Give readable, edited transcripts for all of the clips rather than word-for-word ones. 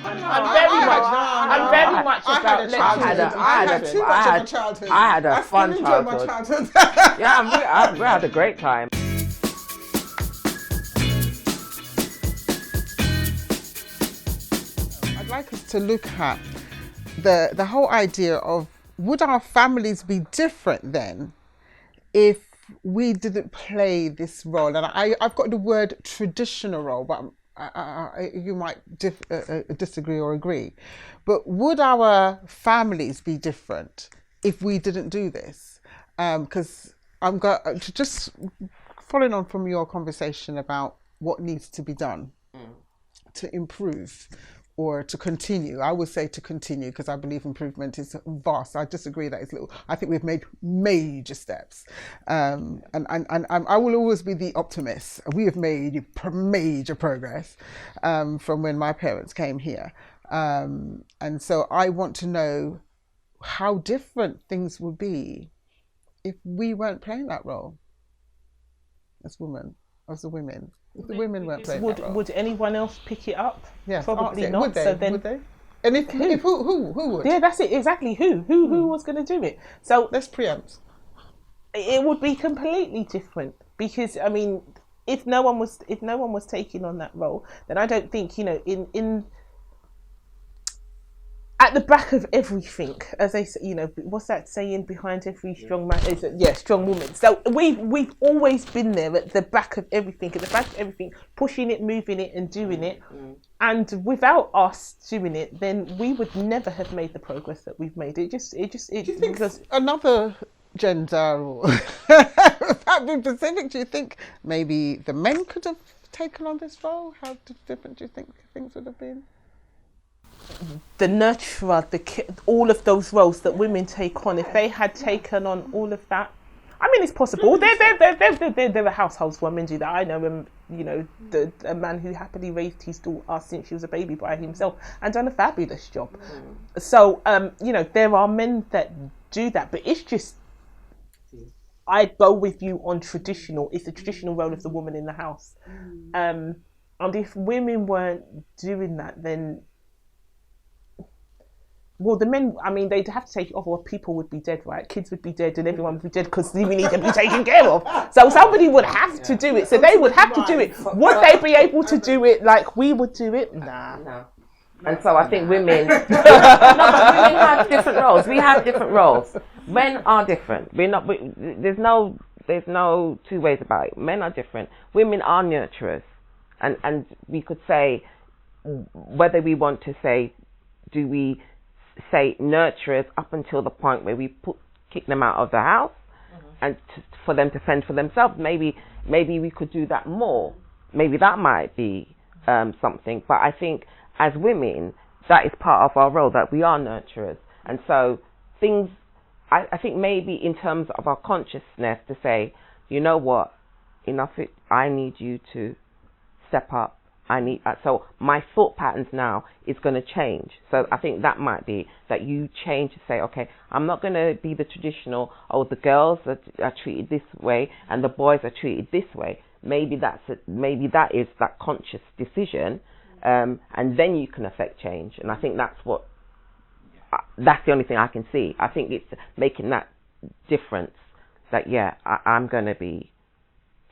I'm very much about. I had too much of a childhood. I had a fun childhood. Yeah, we had a great time. I'd like us to look at the whole idea of, would our families be different then if we didn't play this role? And I've got the word traditional role, but you might disagree or agree. But would our families be different if we didn't do this? Because I'm just following on from your conversation about what needs to be done to improve or to continue. I would say to continue, because I believe improvement is vast. I disagree that it's little. I think we've made major steps. And I will always be the optimist. We have made major progress from when my parents came here. And so I want to know how different things would be if we weren't playing that role as women, as the women. If the women weren't playing that role. Would anyone else pick it up? Yes, probably not. Would they? So then, would they? And if who would? Yeah, that's it. Exactly. Who was going to do it? So let's preempt. It would be completely different, because I mean, if no one was taking on that role, then I don't think, in at the back of everything, as they say, what's that saying? Behind every strong man is strong woman. So we've always been there at the back of everything, pushing it, moving it, and doing it. And without us doing it, then we would never have made the progress that we've made. Do you think another gender, or without being specific, do you think maybe the men could have taken on this role? How different do you think things would have been? The nurturer, all of those roles that women take on, if they had taken on all of that, I mean, it's possible. There are households where men do that. I know, a man who happily raised his daughter since she was a baby by himself and done a fabulous job. So, there are men that do that, but it's just, I go with you on traditional. It's the traditional role of the woman in the house. And if women weren't doing that, then, well, the men, I mean, they'd have to take it off, or people would be dead, right? Kids would be dead and everyone would be dead because we need to be taken care of. So somebody would have to do it. So they would have to do it. Would they be able to do it like we would do it? Nah. No. And so I think women, but women have different roles. We have different roles. Men are different. There's no two ways about it. Men are different. Women are nurturers. And we could say, whether we want to say, do we say nurturers up until the point where we kick them out of the house and for them to fend for themselves. Maybe we could do that more. Maybe that might be something. But I think as women, that is part of our role, that we are nurturers. And so things, I think maybe in terms of our consciousness, to say, you know what, I need you to step up. So my thought patterns now is going to change. So I think that might be that you change to say, okay, I'm not going to be the traditional, the girls are treated this way and the boys are treated this way. Maybe that is that conscious decision, and then you can affect change. And I think that's the only thing I can see. I think it's making that difference that, I'm going to be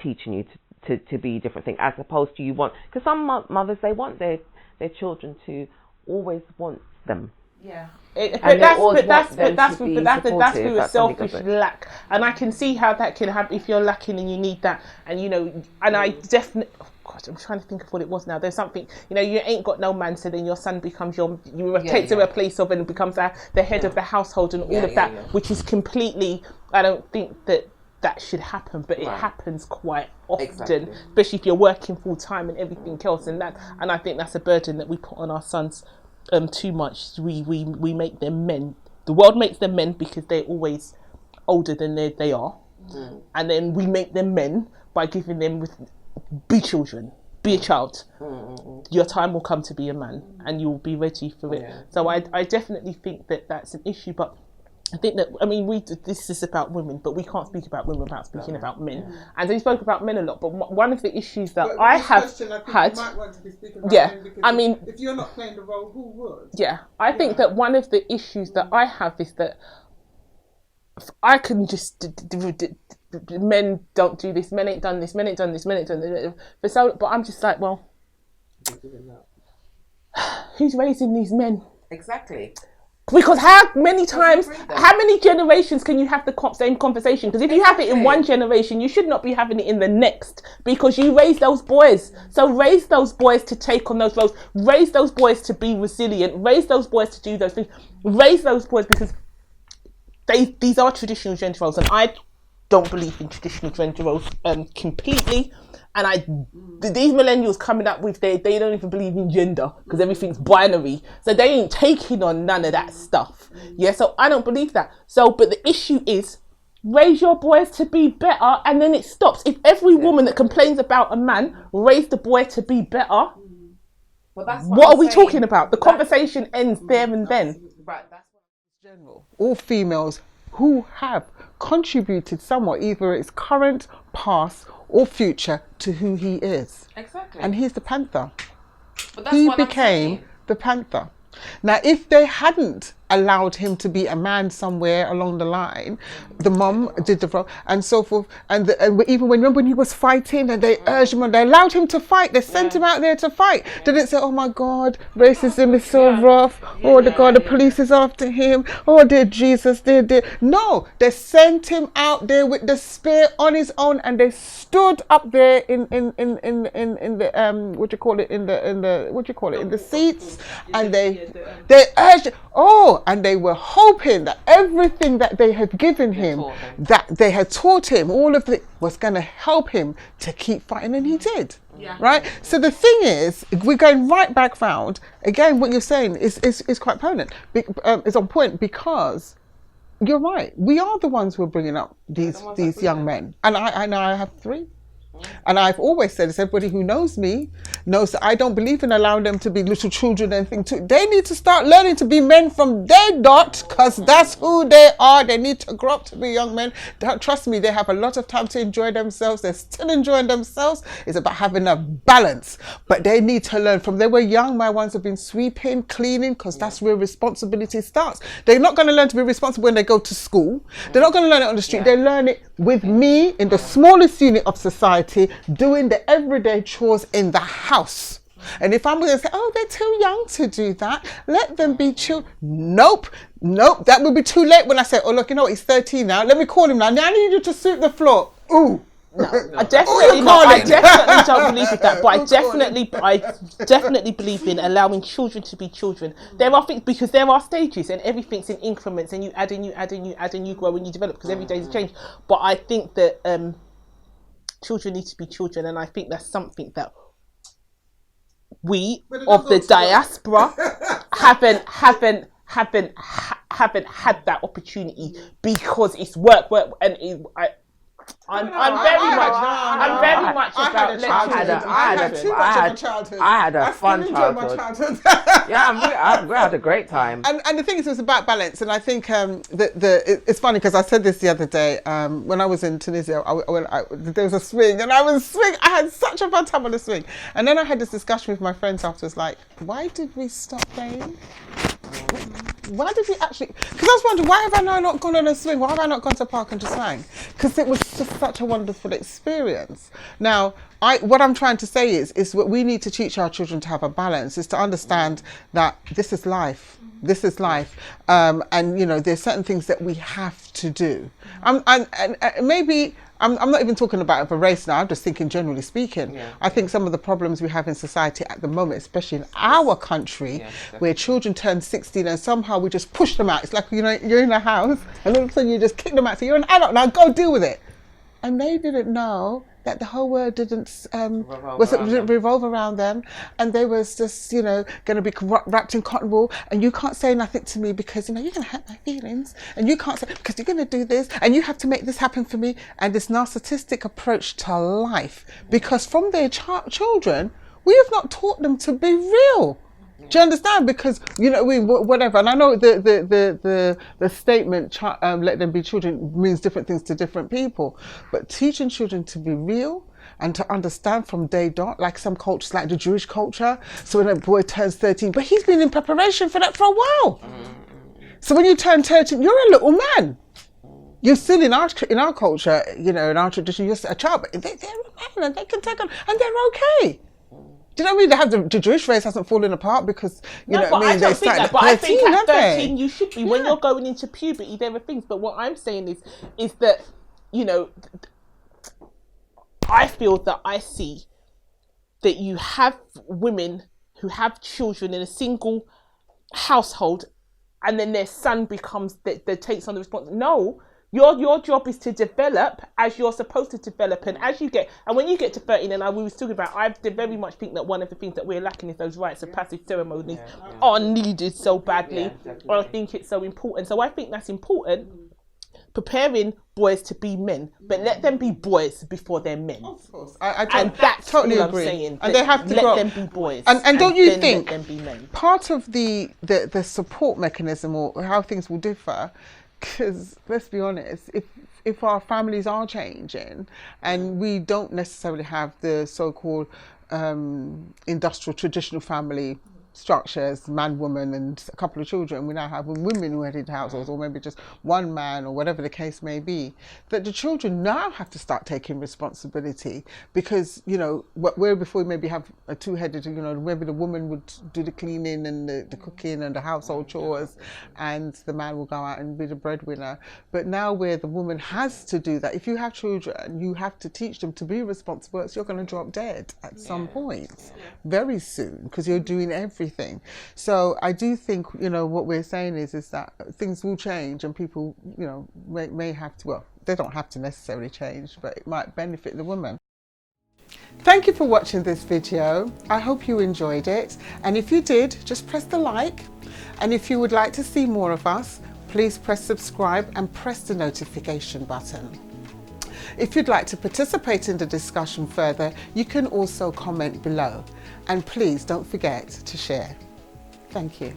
teaching you to be different thing, as opposed to because some mothers, they want their children to always want them. Yeah, that's through a selfish lack, and I can see how that can happen if you're lacking and you need that, and and I definitely. God, I'm trying to think of what it was now. There's something, you ain't got no man, so then your son becomes takes a place of and becomes the head of the household and all of that, which is completely. I don't think that should happen, but it happens quite often, especially if you're working full time and everything else, and I think that's a burden that we put on our sons too much. We make them men. The world makes them men because they're always older than they are, and then we make them men by giving them be children, be a child. Your time will come to be a man, and you'll be ready for it. So I definitely think that that's an issue, but I think that, I mean, this is about women, but we can't speak about women without speaking about men. And so we spoke about men a lot, but one of the issues that I have had, I mean, if you're not playing the role, who would? Yeah, I think that one of the issues that I have is that I can just, men don't do this, men ain't done this, men ain't done this, men ain't done this. But I'm just like, well, who's raising these men? Exactly. Because how many times, how many generations can you have the same conversation? Because if you have it in one generation, you should not be having it in the next, because you raise those boys. So raise those boys to take on those roles. Raise those boys to be resilient. Raise those boys to do those things. Raise those boys, because these are traditional gender roles, and I don't believe in traditional gender roles completely. And these millennials coming up with they don't even believe in gender, because everything's binary. So they ain't taking on none of that stuff. Yeah, so I don't believe that. So, but the issue is, raise your boys to be better, and then it stops. If every woman that complains about a man raised the boy to be better, well, that's what are we talking about? The conversation ends there and then. Right, that's what general. All females who have contributed somewhat, either it's current, past, or future, to who he is. Exactly. And he's the Panther. But that's He what I'm became saying. the Panther. Now, if they hadn't allowed him to be a man somewhere along the line, the mum did the role and so forth, and even when he was fighting and they urged him on, they allowed him to fight, they sent him out there to fight. They didn't say, oh my God, racism is so rough, the police is after him, oh dear Jesus, dear. No, they sent him out there with the spear on his own, and they stood up there in the in the seats, and they urged, and they were hoping that everything that they had given him, that they had taught him, all of it was going to help him to keep fighting, and he did. Yeah. Right? So the thing is, we're going right back round. Again, what you're saying is quite potent. It's on point, because you're right. We are the ones who are bringing up these young men. And I have 3. And I've always said, everybody who knows me knows that I don't believe in allowing them to be little children and things. They need to start learning to be men from day dot, because that's who they are. They need to grow up to be young men. Trust me, they have a lot of time to enjoy themselves. They're still enjoying themselves. It's about having a balance. But they need to learn from they were young. My ones have been sweeping, cleaning, because that's where responsibility starts. They're not going to learn to be responsible when they go to school. They're not going to learn it on the street. They learn it with me in the smallest unit of society, doing the everyday chores in the house. And if I'm going to say, oh, they're too young to do that, let them be children. Nope, that will be too late when I say, oh, look, you know what, he's 13 now. Let me call him now. Now I need you to sweep the floor. Ooh. No, I definitely don't believe in that, but I definitely believe in allowing children to be children. There are things, because there are stages, and everything's in increments, and you add and you grow and you develop, because every day is a change. But I think that children need to be children, and I think that's something that we of the diaspora haven't had that opportunity, because it's work, and I'm very much about childhood. I had a fun childhood. Yeah, we had a great time. And the thing is, it was about balance. And I think it's funny, because I said this the other day, when I was in Tunisia, there was a swing, and I had such a fun time on the swing. And then I had this discussion with my friends afterwards, like, why did we stop playing? Why did we actually? Because I was wondering, why have I not gone on a swing? Why have I not gone to park and just sang? Because it was just such a wonderful experience. Now, what I'm trying to say is what we need to teach our children to have a balance, is to understand that this is life. This is life. And, there's certain things that we have to do. And maybe... I'm not even talking about a race now. I'm just thinking generally speaking. Yeah. I think some of the problems we have in society at the moment, especially in our country, where children turn 16 and somehow we just push them out. It's like, you're in a house and all of a sudden you just kick them out. So you're an adult now, go deal with it. And they didn't know that the whole world didn't revolve around them, and they was just going to be wrapped in cotton wool, and you can't say nothing to me because you're going to hurt my feelings, and you can't say because you're going to do this, and you have to make this happen for me, and this narcissistic approach to life, because from their children we have not taught them to be real. Do you understand? Because, you know, whatever. And I know the statement, let them be children, means different things to different people. But teaching children to be real and to understand from day dot, like some cultures, like the Jewish culture. So when a boy turns 13, but he's been in preparation for that for a while. So when you turn 13, you're a little man. You're still in our culture, you know, in our tradition, you're a child, but they're a man and they can take on, and they're okay. Do you know what I mean? They have the Jewish race hasn't fallen apart because, you know what I mean? They started at 13, I think at 13 you should be. When you're going into puberty, there are things. But what I'm saying is that, you know, I feel that I see that you have women who have children in a single household, and then their son becomes that takes on the responsibility. No. Your job is to develop as you're supposed to develop, and as you get, and when you get to 13, and we were talking about, I very much think that one of the things that we're lacking is those rites of passage ceremonies are needed so badly. Or I think it's so important. So I think that's important, preparing boys to be men, but let them be boys before they're men. Of course, and that's totally what agree. I'm saying. And they have to let them be boys. And don't you think let them be men. Part of the support mechanism or how things will differ? Because let's be honest, if our families are changing and we don't necessarily have the so-called industrial traditional family structures, man, woman, and a couple of children, we now have women-wedded households, or maybe just one man, or whatever the case may be, that the children now have to start taking responsibility because, you know, where before we maybe have a two-headed, you know, maybe the woman would do the cleaning and the cooking and the household chores, and the man will go out and be the breadwinner. But now where the woman has to do that, if you have children, you have to teach them to be responsible, else you're going to drop dead at some point, very soon, because you're doing everything. So I do think, you know, what we're saying is that things will change and people, you know, may have to, well, they don't have to necessarily change, but it might benefit the woman. Thank you for watching this video. I hope you enjoyed it. And if you did, just press the like. And if you would like to see more of us, please press subscribe and press the notification button. If you'd like to participate in the discussion further, you can also comment below. And please don't forget to share. Thank you.